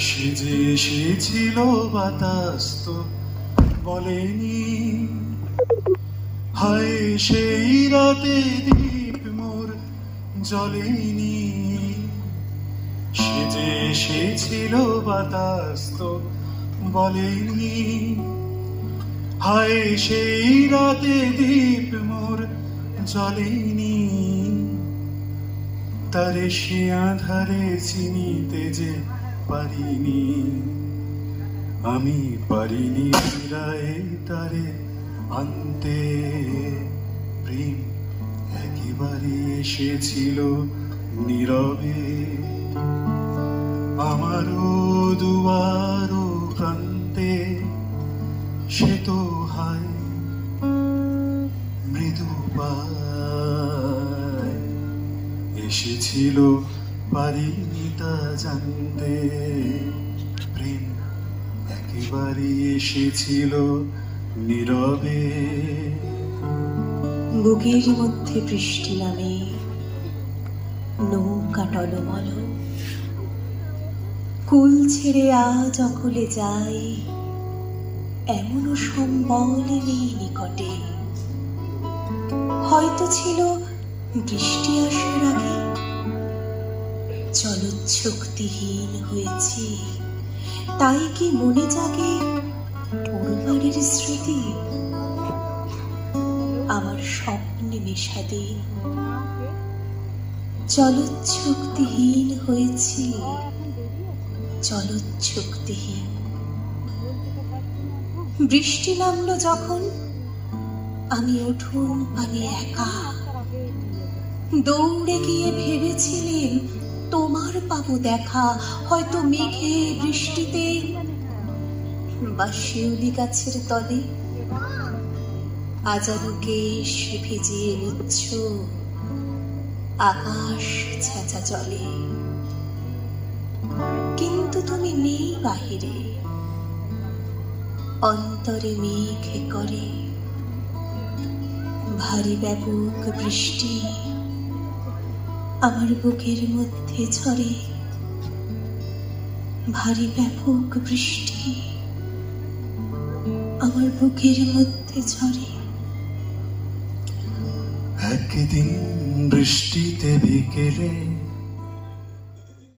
সেজে এসেছিল বাতাস তো বলেনি, হায় সেই রাতে দীপ মোর জ্বলেনি। সেজে এসেছিল বাতাস তো বলেনি, হায় সেই রাতে দীপ মোর জ্বলেনি। তারে সে আধারে চিনিতে যে পারিনি, আমি পারিনি ফিরায়ে তারে আনতে। প্রেম একেবারে এসেছিল নীরবে, আমারও দুয়ারও প্রান্তে। সে তো হায় মৃদু পায় এসেছিল, পারিনি তা জানতে। প্রেম একেবারে এসেছিল নীরবে। বুকের মধ্যে বৃষ্টি নামে, নৌকা টলমল, কুল ছেড়ে আজ অকলে যায়, এমনও সম্বল নেই নিকটে। হয়তো ছিল বৃষ্টি আসার আগে, জলচ্ছক্তিহীন হয়েছি, তাই কি মনে জাগে পূর্বারের স্মৃতি? আমার স্বপ্নে মেশা দিন, জলচ্ছক্তিহীন হয়েছি, জলচ্ছক্তিহীন। বৃষ্টি নামলো যখন, আমি উঠোন পানে একা, দৌড়ে গিয়ে ভেবেছিলেন তোমার পাবো দেখা। হয়তো মেঘে বৃষ্টিতে বা শিউলি গাছের তলে আজারো কেশ ভিজিয়ে নিচ্ছ আকাশ ছেঁচা জলে। কিন্তু তুমি নেই বাহিরে, অন্তরে মেঘে করে ভারী ব্যাপক বৃষ্টি, আমার বুকের মধ্যে ঝরে ভারী ব্যাপক বৃষ্টি, আমার বুকের মধ্যে ঝরে। একদিন বৃষ্টিতে বিকেলে